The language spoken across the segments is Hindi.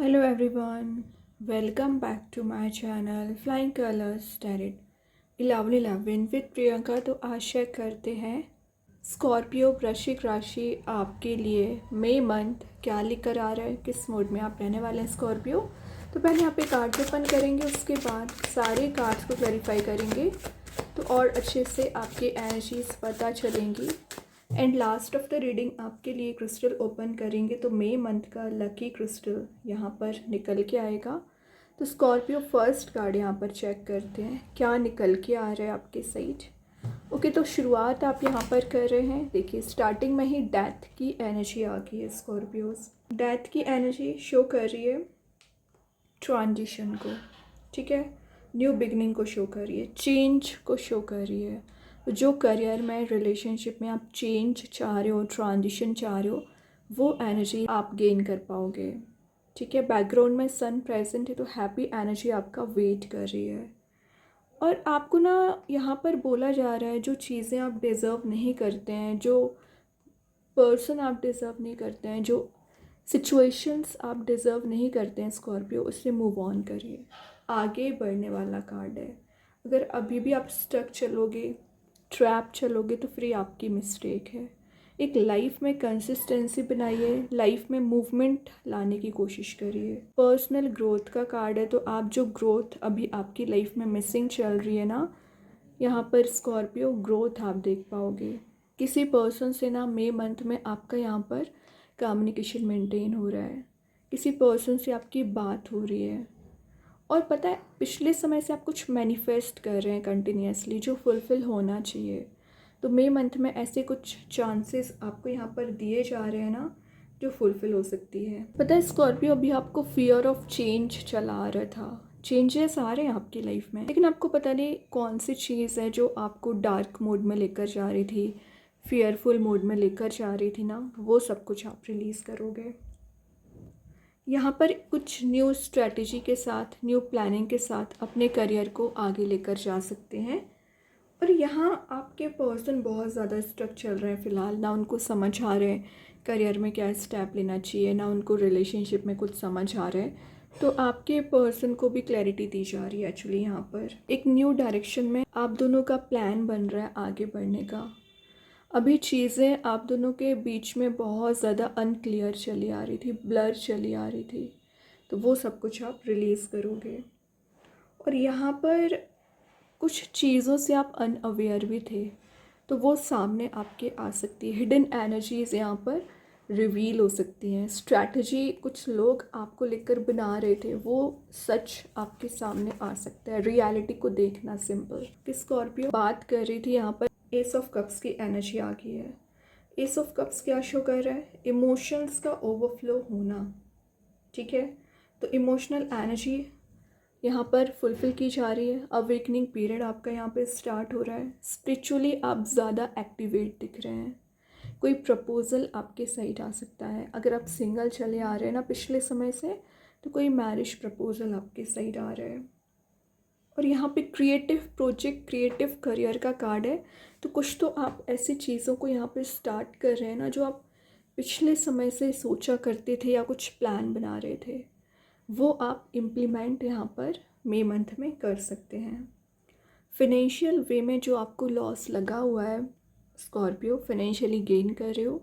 Hello everyone, welcome back to my channel Flying Colors Tarot 11 with Priyanka. तो आशा करते हैं स्कॉर्पियो वृश्चिक राशि आपके लिए मई मंथ क्या लेकर आ रहा है, किस मोड में आप रहने वाले हैं स्कॉर्पियो। तो पहले यहाँ पे कार्ड ओपन करेंगे, उसके बाद सारे कार्ड्स को क्लैरिफाई करेंगे तो और अच्छे से आपके एनर्जीज पता चलेंगी। And last of the reading आपके लिए क्रिस्टल ओपन करेंगे तो मई मंथ का लकी क्रिस्टल यहाँ पर निकल के आएगा। तो स्कॉर्पियो फर्स्ट कार्ड यहाँ पर चेक करते हैं क्या निकल के आ रहा है आपके साइड। ओके, तो शुरुआत आप यहाँ पर कर रहे हैं। देखिए स्टार्टिंग में ही डेथ की एनर्जी आ गई है स्कॉर्पियोज। डेथ की एनर्जी शो कर रही है ट्रांजिशन को, ठीक है, न्यू बिगनिंग को शो कर रही है, चेंज को शो कर रही है। जो करियर में रिलेशनशिप में आप चेंज चाह रहे हो, ट्रांजिशन चाह रहे हो, वो एनर्जी आप गेन कर पाओगे, ठीक है। बैकग्राउंड में सन प्रेजेंट है तो हैप्पी एनर्जी आपका वेट कर रही है। और आपको ना यहाँ पर बोला जा रहा है जो चीज़ें आप डिज़र्व नहीं करते हैं, जो पर्सन आप डिज़र्व नहीं करते हैं, जो सिचुएशंस आप डिज़र्व नहीं करते हैं स्कॉर्पियो, उससे मूव ऑन करिए। आगे बढ़ने वाला कार्ड है। अगर अभी भी आप स्टक चलोगे, ट्रैप चलोगे तो फिर आपकी मिस्टेक है। एक लाइफ में कंसिस्टेंसी बनाइए, लाइफ में मूवमेंट लाने की कोशिश करिए। पर्सनल ग्रोथ का कार्ड है, तो आप जो ग्रोथ अभी आपकी लाइफ में मिसिंग चल रही है ना, यहाँ पर स्कॉर्पियो ग्रोथ आप देख पाओगे। किसी पर्सन से ना मई मंथ में आपका यहाँ पर कम्युनिकेशन मेंटेन हो रहा है, किसी पर्सन से आपकी बात हो रही है। और पता है पिछले समय से आप कुछ मैनिफेस्ट कर रहे हैं कंटिन्यूसली जो फुलफ़िल होना चाहिए। तो मई मंथ में ऐसे कुछ चांसेस आपको यहाँ पर दिए जा रहे हैं ना जो फुलफ़िल हो सकती है। पता है स्कॉर्पियो अभी आपको फियर ऑफ चेंज चला आ रहा था, चेंजेस आ रहे हैं आपकी लाइफ में, लेकिन आपको पता नहीं कौन सी चीज़ है जो आपको डार्क मोड में लेकर जा रही थी, फियरफुल मोड में लेकर जा रही थी ना, वो सब कुछ आप रिलीज़ करोगे। यहाँ पर कुछ न्यू स्ट्रेटजी के साथ, न्यू प्लानिंग के साथ अपने करियर को आगे लेकर जा सकते हैं। और यहाँ आपके पर्सन बहुत ज़्यादा स्ट्रक चल रहे हैं फ़िलहाल, ना उनको समझ आ रहे हैं करियर में क्या स्टेप लेना चाहिए, ना उनको रिलेशनशिप में कुछ समझ आ रहा है। तो आपके पर्सन को भी क्लैरिटी दी जा रही है एक्चुअली। यहाँ पर एक न्यू डायरेक्शन में आप दोनों का प्लान बन रहा है आगे बढ़ने का। अभी चीज़ें आप दोनों के बीच में बहुत ज़्यादा अनक्लियर चली आ रही थी, ब्लर चली आ रही थी, तो वो सब कुछ आप रिलीज़ करोगे। और यहाँ पर कुछ चीज़ों से आप अनअवेयर भी थे, तो वो सामने आपके आ सकती है। हिडन एनर्जीज़ यहाँ पर रिवील हो सकती हैं। स्ट्रैटेजी कुछ लोग आपको लेकर बना रहे थे, वो सच आपके सामने आ सकता है। रियलिटी को देखना सिंपल। कि स्कॉर्पियो बात कर रही थी, यहाँ पर एस ऑफ कप्स की एनर्जी आ गई है। एस ऑफ कप्स क्या शो कर रहा है? इमोशंस का ओवरफ्लो होना, ठीक है। तो इमोशनल एनर्जी यहाँ पर फुलफ़िल की जा रही है। अवेकनिंग पीरियड आपका यहाँ पे स्टार्ट हो रहा है। स्पिरिचुअली आप ज़्यादा एक्टिवेट दिख रहे हैं। कोई प्रपोज़ल आपके साइड आ सकता है। अगर आप सिंगल चले आ रहे हैं ना पिछले समय से, तो कोई मैरिज प्रपोज़ल आपके साइड आ रहा है। और यहाँ पे क्रिएटिव प्रोजेक्ट, क्रिएटिव करियर का कार्ड है। तो कुछ तो आप ऐसी चीज़ों को यहाँ पे स्टार्ट कर रहे हैं ना जो आप पिछले समय से सोचा करते थे या कुछ प्लान बना रहे थे, वो आप इम्प्लीमेंट यहाँ पर मई मंथ में कर सकते हैं। फिनेंशियल वे में जो आपको लॉस लगा हुआ है स्कॉर्पियो, फाइनेंशियली गेन कर रहे हो।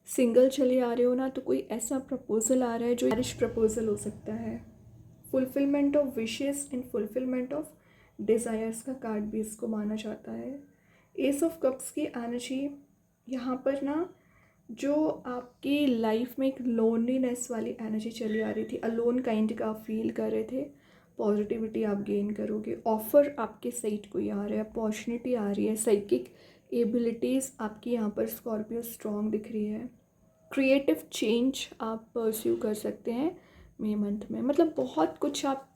सिंगल चले आ रहे हो ना, तो कोई ऐसा प्रपोज़ल आ रहा है जो मैरिज प्रपोज़ल हो सकता है। Fulfilment of wishes and fulfilment of desires का कार्ड भी इसको माना जाता है। एस ऑफ कप्स की एनर्जी यहाँ पर ना, जो आपकी लाइफ में एक लोनलीनेस वाली एनर्जी चली आ रही थी, अलोन काइंड का आप फील कर रहे थे, पॉजिटिविटी आप गेन करोगे। ऑफ़र आपके साइड को आ रहा है, अपॉर्चुनिटी आ रही है। साइकिक एबिलिटीज़ आपकी यहाँ पर स्कॉर्पियो स्ट्रॉन्ग दिख रही है। क्रिएटिव चेंज आप परस्यू कर सकते हैं मई मंथ में। मतलब बहुत कुछ आप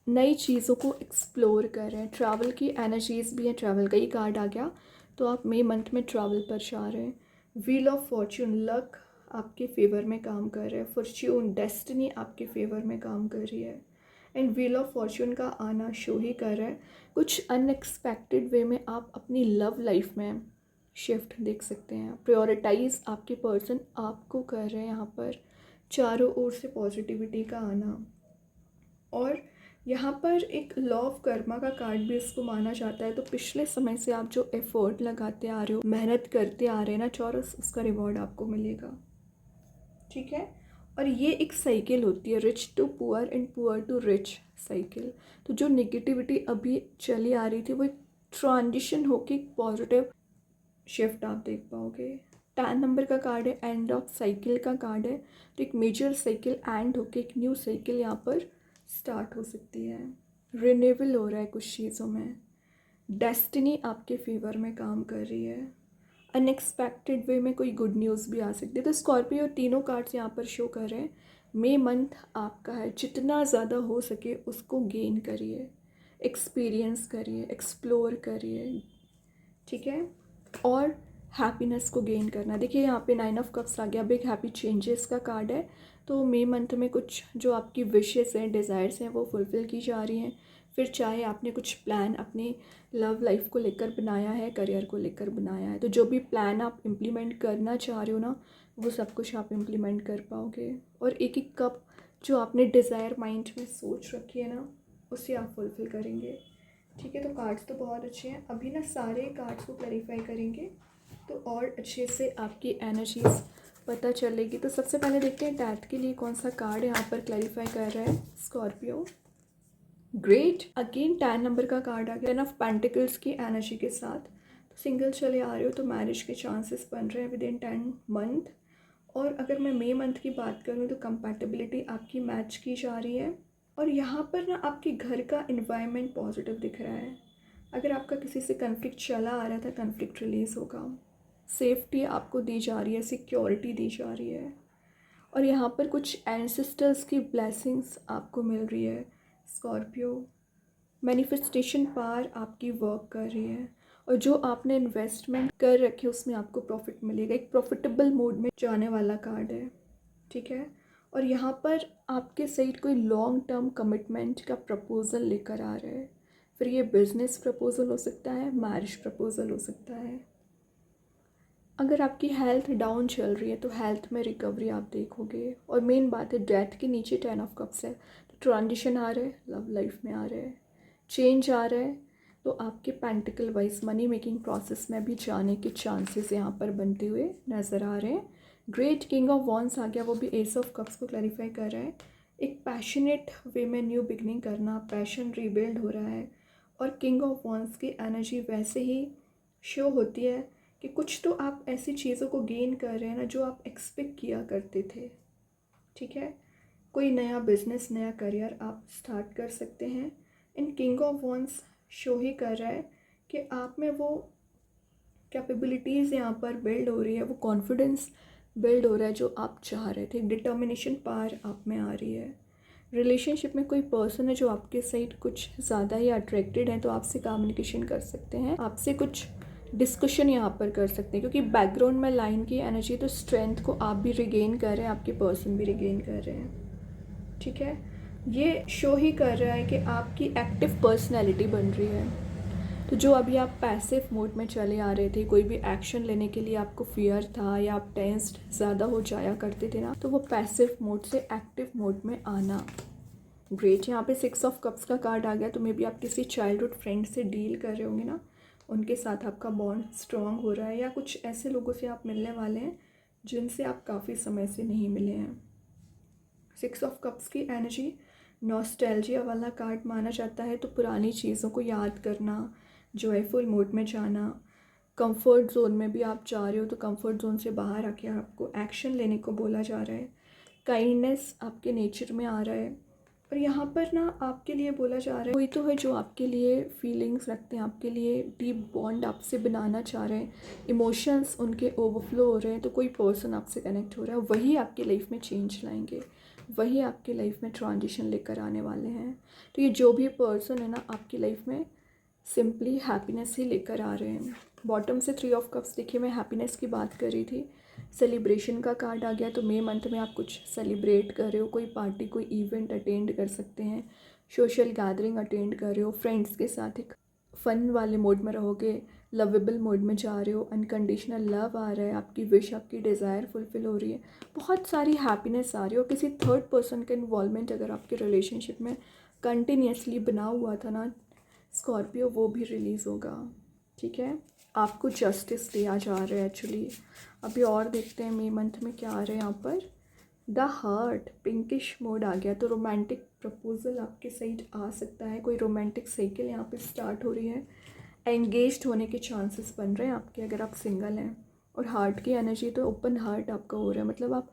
नई चीज़ों को एक्सप्लोर कर रहे हैं। ट्रैवल की एनर्जीज़ भी हैं, ट्रैवल का ही कार्ड आ गया, तो आप मई मंथ में ट्रैवल पर जा रहे हैं। व्हील ऑफ फॉर्च्यून, लक आपके फेवर में काम कर रहा है। फॉर्च्यून, डेस्टिनी आपके फेवर में काम कर रही है। एंड व्हील ऑफ फॉर्च्यून का आना शो ही कर रहा है कुछ अनएक्सपेक्टेड वे में आप अपनी लव लाइफ में शिफ्ट देख सकते हैं। प्रायोरिटाइज आपके पर्सन आपको कर रहे हैं यहाँ पर चारों ओर से पॉजिटिविटी का आना। और यहाँ पर एक लॉ ऑफ कर्मा का कार्ड भी इसको माना जाता है। तो पिछले समय से आप जो एफर्ट लगाते आ रहे हो, मेहनत करते आ रहे हैं ना चौरस, उसका रिवॉर्ड आपको मिलेगा। ठीक है। और ये एक साइकिल होती है, rich to poor and poor to rich cycle. तो जो नेगेटिविटी अभी चली आ रही थी वो एक ट्रांजिशन होके पॉजिटिव शिफ्ट आप देख पाओगे। 10 नंबर का कार्ड है, एंड ऑफ साइकिल का कार्ड है। तो एक मेजर साइकिल एंड होके एक न्यू साइकिल यहाँ पर स्टार्ट हो सकती है। रिन्यूअल हो रहा है कुछ चीज़ों में। डेस्टिनी आपके फेवर में काम कर रही है। अनएक्सपेक्टेड वे में कोई गुड न्यूज़ भी आ सकती है। तो स्कॉर्पियो तीनों कार्ड्स यहाँ पर शो कर रहे हैं। मई मंथ आपका है, जितना ज़्यादा हो सके उसको गेन करिए, एक्सपीरियंस करिए, एक्सप्लोर करिए। ठीक है। और हैप्पीनेस को गेन करना। देखिए यहाँ पे 9 ऑफ कप्स आ गया। अब एक हैप्पी चेंजेस का कार्ड है। तो मई मंथ में कुछ जो आपकी विशेस हैं, डिज़ायर्स हैं, वो फुलफ़िल की जा रही हैं। फिर चाहे आपने कुछ प्लान अपनी लव लाइफ को लेकर बनाया है, करियर को लेकर बनाया है, तो जो भी प्लान आप इम्प्लीमेंट करना चाह रहे हो ना, वो सब कुछ आप इम्प्लीमेंट कर पाओगे। और एक एक कप जो आपने डिज़ायर माइंड में सोच रखी है ना, उसे आप फुलफ़िल करेंगे। ठीक है। तो कार्ड्स तो बहुत अच्छे हैं। अभी ना सारे कार्ड्स को क्लैरिफाई करेंगे तो और अच्छे से आपकी एनर्जीज पता चलेगी। तो सबसे पहले देखते हैं डेथ के लिए कौन सा कार्ड यहाँ पर क्लैरिफाई कर रहा है स्कॉर्पियो। ग्रेट। अगेन 10 नंबर का कार्ड आ गया। 10 ऑफ पेंटिकल्स की एनर्जी के साथ। तो सिंगल चले आ रहे हो तो मैरिज के चांसेस बन रहे हैं विद इन 10 मंथ। और अगर मैं मई मंथ की बात करूँ तो कंपैटिबिलिटी आपकी मैच की जा रही है। और यहाँ पर ना आपके घर का इन्वायरमेंट पॉजिटिव दिख रहा है। अगर आपका किसी से कन्फ्लिक्ट चला आ रहा था, कन्फ्लिक्ट रिलीज़ होगा। सेफ्टी आपको दी जा रही है, सिक्योरिटी दी जा रही है। और यहाँ पर कुछ एंसेस्टर्स की ब्लेसिंग्स आपको मिल रही है स्कॉर्पियो। मैनिफेस्टेशन पावर आपकी वर्क कर रही है। और जो आपने इन्वेस्टमेंट कर रखे उसमें आपको प्रॉफिट मिलेगा। एक प्रॉफिटेबल मोड में जाने वाला कार्ड है। ठीक है। और यहाँ पर आपके साइड कोई लॉन्ग टर्म कमिटमेंट का प्रपोज़ल लेकर आ रहा है। फिर ये बिजनेस प्रपोज़ल हो सकता है, मैरिज प्रपोज़ल हो सकता है। अगर आपकी हेल्थ डाउन चल रही है तो हेल्थ में रिकवरी आप देखोगे। और मेन बात है, डेथ के नीचे 10 ऑफ कप्स है। तो ट्रांजिशन आ रहा है, लव लाइफ में आ रहा है, चेंज आ रहा है। तो आपके pentacle wise money making process में भी जाने के चांसेस यहाँ पर बनते हुए नज़र आ रहे हैं। ग्रेट। किंग ऑफ वॉन्स आ गया, वो भी एस ऑफ कप्स को क्लैरिफाई कर रहा है। एक पैशनेट वे में न्यू बिगनिंग करना, पैशन रीबिल्ड हो रहा है। और किंग ऑफ वॉन्स की एनर्जी वैसे ही शो होती है कि कुछ तो आप ऐसी चीज़ों को गेन कर रहे हैं ना जो आप एक्सपेक्ट किया करते थे। ठीक है। कोई नया बिजनेस, नया करियर आप स्टार्ट कर सकते हैं। इन किंग ऑफ वॉन्स शो ही कर रहा है कि आप में वो कैपेबिलिटीज़ यहाँ पर बिल्ड हो रही है, वो कॉन्फिडेंस बिल्ड हो रहा है जो आप चाह रहे थे। डिटर्मिनेशन पावर आप में आ रही है। रिलेशनशिप में कोई पर्सन है जो आपके साइड कुछ ज़्यादा ही अट्रैक्टेड है, तो आपसे कम्युनिकेशन कर सकते हैं, आपसे कुछ डिस्कशन यहाँ पर कर सकते हैं। क्योंकि बैकग्राउंड में लाइन की एनर्जी, तो स्ट्रेंथ को आप भी रिगेन कर रहे हैं, आपके पर्सन भी रिगेन कर रहे हैं। ठीक है। ये शो ही कर रहा है कि आपकी एक्टिव पर्सनैलिटी बन रही है। तो जो अभी आप पैसिव मोड में चले आ रहे थे, कोई भी एक्शन लेने के लिए आपको फियर था या आप टेंस्ड ज़्यादा हो जाया करते थे ना, तो वो पैसिव मोड से एक्टिव मोड में आना। ग्रेट। यहाँ पे 6 ऑफ कप्स का कार्ड आ गया। तो मे बी आप किसी चाइल्डहुड फ्रेंड से डील कर रहे होंगे ना, उनके साथ आपका बॉन्ड स्ट्रॉन्ग हो रहा है। या कुछ ऐसे लोगों से आप मिलने वाले हैं जिनसे आप काफ़ी समय से नहीं मिले हैं। 6 ऑफ कप्स की एनर्जी नॉस्टैल्जिया वाला कार्ड माना जाता है। तो पुरानी चीज़ों को याद करना, जॉयफुल मूड में जाना। कंफर्ट जोन में भी आप जा रहे हो तो कंफर्ट जोन से बाहर आके आपको एक्शन लेने को बोला जा रहा है। काइंडनेस आपके नेचर में आ रहा है। और यहाँ पर ना आपके लिए बोला जा रहा है, कोई तो है जो आपके लिए फीलिंग्स रखते हैं, आपके लिए डीप बॉन्ड आपसे बनाना चाह रहे हैं, इमोशंस उनके ओवरफ्लो हो रहे हैं। तो कोई पर्सन आपसे कनेक्ट हो रहा है, वही आपकी लाइफ में चेंज लाएंगे, वही आपकी लाइफ में ट्रांजिशन लेकर आने वाले हैं। तो ये जो भी पर्सन है ना आपकी लाइफ में सिंपली हैप्पीनेस ही लेकर आ रहे हैं। बॉटम से 3 ऑफ कप्स, देखिए मैं हैप्पीनेस की बात कर रही थी। सेलिब्रेशन का कार्ड आ गया। तो मई मंथ में आप कुछ सेलिब्रेट कर रहे हो, कोई पार्टी, कोई इवेंट अटेंड कर सकते हैं, सोशल गैदरिंग अटेंड कर रहे हो, फ्रेंड्स के साथ एक फ़न वाले मोड में रहोगे, लवेबल मोड में जा रहे हो, अनकंडीशनल लव आ रहा है, आपकी विश, आपकी डिज़ायर फुलफ़िल हो रही है, बहुत सारी हैप्पीनेस आ रही है। और किसी थर्ड पर्सन का इन्वॉल्वमेंट अगर आपके रिलेशनशिप में कंटिन्यूसली बना हुआ था ना स्कॉर्पियो, वो भी रिलीज़ होगा। ठीक है, आपको जस्टिस दिया जा रहा है एक्चुअली। अभी और देखते हैं मई मंथ में क्या आ रहा है यहाँ पर। द हार्ट, पिंकिश मोड आ गया, तो रोमांटिक प्रपोजल आपके साइड आ सकता है, कोई रोमांटिक साइकिल यहाँ पे स्टार्ट हो रही है, एंगेज्ड होने के चांसेस बन रहे हैं आपके अगर आप सिंगल हैं। और हार्ट की एनर्जी तो ओपन हार्ट आपका हो रहा है, मतलब आप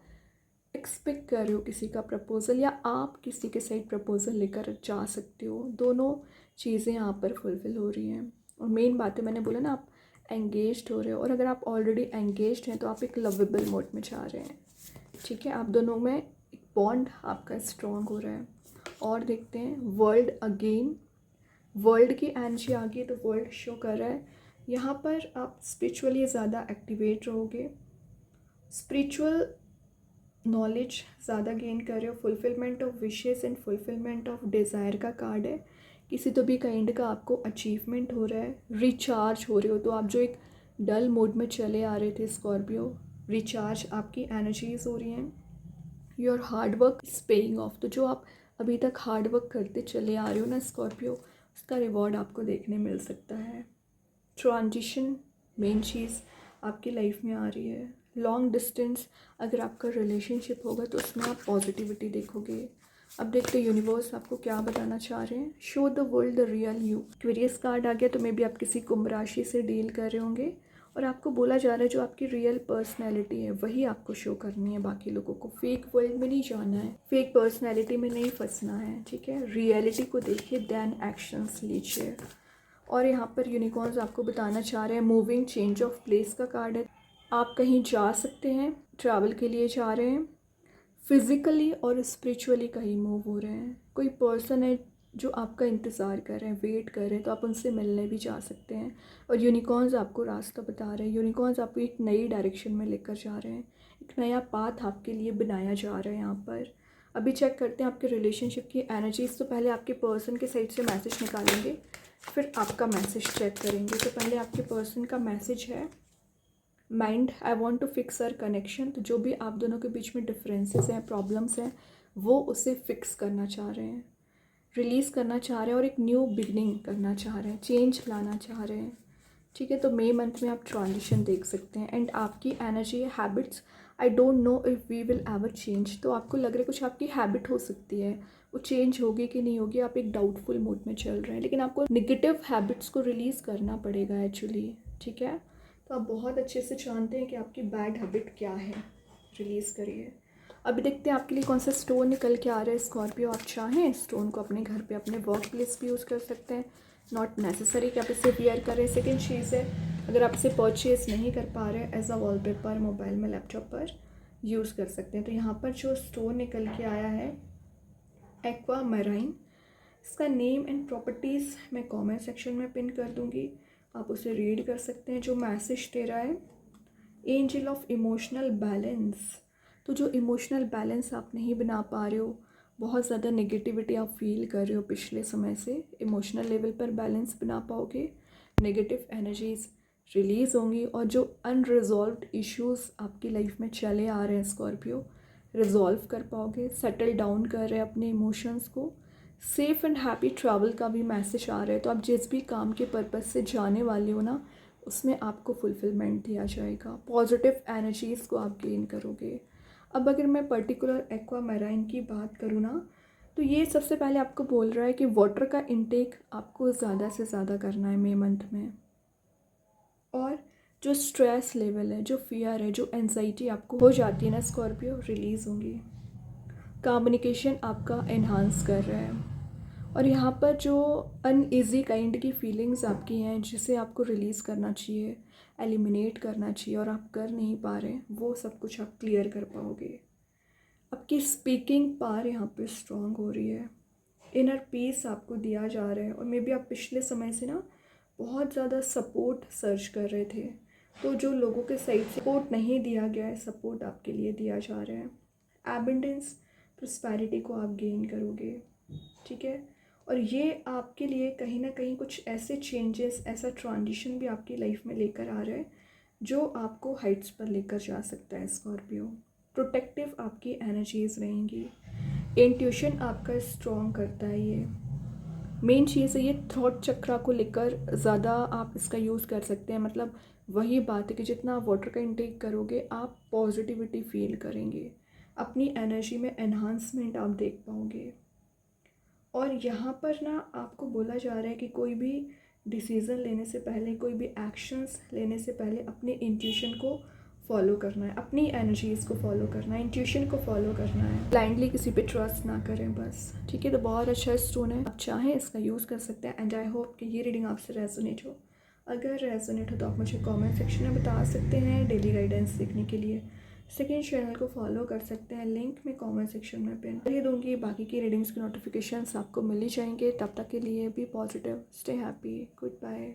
एक्सपेक्ट कर रहे हो किसी का प्रपोजल या आप किसी के साइड प्रपोजल लेकर जा सकते हो। दोनों चीज़ें यहाँ पर फुलफ़िल हो रही हैं। और मेन बात है, मैंने बोला ना, आप एंगेज्ड हो रहे हो, और अगर आप ऑलरेडी एंगेज्ड हैं तो आप एक लवेबल मोड में जा रहे हैं। ठीक है, आप दोनों में एक बॉन्ड आपका स्ट्रॉन्ग हो रहा है। और देखते हैं वर्ल्ड अगेन, वर्ल्ड की एनर्जी आ गई, तो वर्ल्ड शो कर रहा है यहाँ पर आप स्पिरिचुअली ज़्यादा एक्टिवेट रहोगे, स्पिरिचुअल नॉलेज ज़्यादा गेन कर रहे हो, fulfilment of wishes and fulfilment of desire का कार्ड है। किसी तो भी काइंड का आपको अचीवमेंट हो रहा है, रिचार्ज हो रहे हो। तो आप जो एक डल मोड में चले आ रहे थे स्कॉर्पियो, रिचार्ज आपकी एनर्जीज हो रही हैं। Your hard work is paying off, तो जो आप अभी तक हार्ड वर्क करते चले आ रहे हो ना स्कॉर्पियो, उसका रिवॉर्ड आपको देखने मिल सकता है। ट्रांजिशन मेन चीज़ आपकी लाइफ में आ रही है। लॉन्ग डिस्टेंस अगर आपका रिलेशनशिप होगा तो उसमें आप पॉजिटिविटी देखोगे। अब देखते हैं यूनिवर्स आपको क्या बताना चाह रहे हैं। Show the world the real you, क्वेरियस कार्ड आ गया, तो मे बी आप किसी कुंभ राशि से डील कर रहे होंगे, और आपको बोला जा रहा है जो आपकी रियल पर्सनैलिटी है वही आपको शो करनी है। बाकी लोगों को फेक वर्ल्ड में नहीं जाना है, फेक पर्सनैलिटी में नहीं फंसना है। ठीक है, रियलिटी को देखिए, देन एक्शंस लीजिए। और यहाँ पर यूनिकॉर्न्स आपको बताना चाह रहे हैं मूविंग चेंज ऑफ प्लेस का कार्ड है। आप कहीं जा सकते हैं, ट्रैवल के लिए जा रहे हैं, फिज़िकली और स्पिरिचुअली कहीं मूव हो रहे हैं। कोई पर्सन है जो आपका इंतज़ार कर रहे हैं, वेट कर रहे हैं, तो आप उनसे मिलने भी जा सकते हैं। और यूनिकॉर्न्स आपको रास्ता बता रहे हैं, यूनिकॉर्न्स आपको एक नई डायरेक्शन में लेकर जा रहे हैं, एक नया पाथ आपके लिए बनाया जा रहा है यहाँ पर। अभी चेक करते हैं आपके रिलेशनशिप की एनर्जीज। तो पहले आपके पर्सन के साइड से मैसेज निकालेंगे, फिर आपका मैसेज चेक करेंगे। तो पहले आपके पर्सन का मैसेज है, mind, I want to fix our connection. तो जो भी आप दोनों के बीच में डिफरेंसेस हैं, प्रॉब्लम्स हैं, वो उसे फिक्स करना चाह रहे हैं, रिलीज़ करना चाह रहे हैं, और एक न्यू बिगनिंग करना चाह रहे हैं, चेंज लाना चाह रहे हैं। ठीक है, तो मई मंथ में आप ट्रांजिशन देख सकते हैं। एंड आपकी एनर्जी है habits, I don't know if we will ever change. तो आपको लग रहा है कुछ आपकी हैबिट हो सकती है, वो चेंज होगी कि नहीं होगी, आप एक डाउटफुल मोड में चल रहे हैं, लेकिन आपको निगेटिव हैबिट्स को रिलीज़ करना पड़ेगा एक्चुअली। ठीक है, तो आप बहुत अच्छे से जानते हैं कि आपकी बैड हैबिट क्या है, रिलीज़ करिए। अभी देखते हैं आपके लिए कौन सा स्टोन निकल के आ रहा है स्कॉर्पियो। आप चाहें स्टोन को अपने घर पे, अपने वर्क प्लेस भी यूज़ कर सकते हैं, नॉट नेसेसरी कि आप इसे वियर करें। सेकेंड चीज़ है, अगर आप इसे परचेज़ नहीं कर पा रहे, एज अ वॉलपेपर मोबाइल में, लैपटॉप पर यूज़ कर सकते हैं। तो यहाँ पर जो स्टोन निकल के आया है एक्वा मैराइन, इसका नेम एंड प्रॉपर्टीज़ मैं कमेंट सेक्शन में पिन कर दूँगी, आप उसे रीड कर सकते हैं। जो मैसेज दे रहा है, एंजल ऑफ इमोशनल बैलेंस। तो जो इमोशनल बैलेंस आप नहीं बना पा रहे हो, बहुत ज़्यादा नेगेटिविटी आप फील कर रहे हो पिछले समय से, इमोशनल लेवल पर बैलेंस बना पाओगे, नेगेटिव एनर्जीज रिलीज़ होंगी, और जो अनरिजॉल्व्ड इश्यूज़ आपकी लाइफ में चले आ रहे हैं स्कॉर्पियो, रिजॉल्व कर पाओगे, सेटल डाउन कर रहे हैं अपने इमोशंस को। सेफ़ एंड हैप्पी ट्रैवल का भी मैसेज आ रहा है। तो आप जिस भी काम के पर्पज़ से जाने वाले हो ना, उसमें आपको फुलफिलमेंट दिया जाएगा, पॉजिटिव एनर्जीज़ को आप गेन करोगे। अब अगर मैं पर्टिकुलर एक्वा मैराइन की बात करूँ ना, तो ये सबसे पहले आपको बोल रहा है कि वाटर का इंटेक आपको ज़्यादा से ज़्यादा करना है मई मंथ में। और जो स्ट्रेस लेवल है, जो फियर है, जो एनजाइटी आपको हो जाती है ना स्कॉर्पियो, रिलीज़ होंगी। कम्युनिकेशन आपका एनहांस कर रहा है। और यहाँ पर जो अनईज़ी काइंड की फीलिंग्स आपकी हैं, जिसे आपको रिलीज़ करना चाहिए, एलिमिनेट करना चाहिए, और आप कर नहीं पा रहे, वो सब कुछ आप क्लियर कर पाओगे। आपकी स्पीकिंग पावर यहाँ पे स्ट्रॉन्ग हो रही है, इनर पीस आपको दिया जा रहा है। और मे बी आप पिछले समय से ना बहुत ज़्यादा सपोर्ट सर्च कर रहे थे, तो जो लोगों के साइड से सपोर्ट नहीं दिया गया है, सपोर्ट आपके लिए दिया जा रहा है। एबंडेंस, प्रॉस्पेरिटी को आप गेन करोगे। ठीक है, और ये आपके लिए कहीं ना कहीं कुछ ऐसे चेंजेस, ऐसा ट्रांजिशन भी आपकी लाइफ में लेकर आ रहा है जो आपको हाइट्स पर लेकर जा सकता है स्कॉर्पियो। प्रोटेक्टिव आपकी एनर्जीज रहेंगी, इंट्यूशन आपका स्ट्रॉन्ग करता है। ये मेन चीज़ है, ये थॉट चक्रा को लेकर ज़्यादा आप इसका यूज़ कर सकते हैं। मतलब वही बात है कि जितना आप वाटर का इंटेक करोगे आप पॉजिटिविटी फील करेंगे, अपनी एनर्जी में एनहांसमेंट आप देख पाओगे। और यहाँ पर ना आपको बोला जा रहा है कि कोई भी डिसीज़न लेने से पहले, कोई भी एक्शंस लेने से पहले अपने इंट्यूशन को फॉलो करना है, अपनी एनर्जीज़ को फॉलो करना है, इंट्यूशन को फॉलो करना है। ब्लाइंडली किसी पे ट्रस्ट ना करें बस, ठीक है। तो बहुत अच्छा स्टोन है, आप चाहें इसका यूज़ कर सकते हैं। एंड आई होप कि ये रीडिंग आपसे रेजोनेट हो। अगर रेजोनेट हो तो आप मुझे कमेंट सेक्शन में बता सकते हैं। डेली गाइडेंस देखने के लिए सेकेंड चैनल को फॉलो कर सकते हैं, लिंक में कमेंट सेक्शन में पिन कर दूँगी। बाकी की रीडिंग्स के नोटिफिकेशंस आपको मिल ही जाएंगे। तब तक के लिए be positive, stay happy, good bye.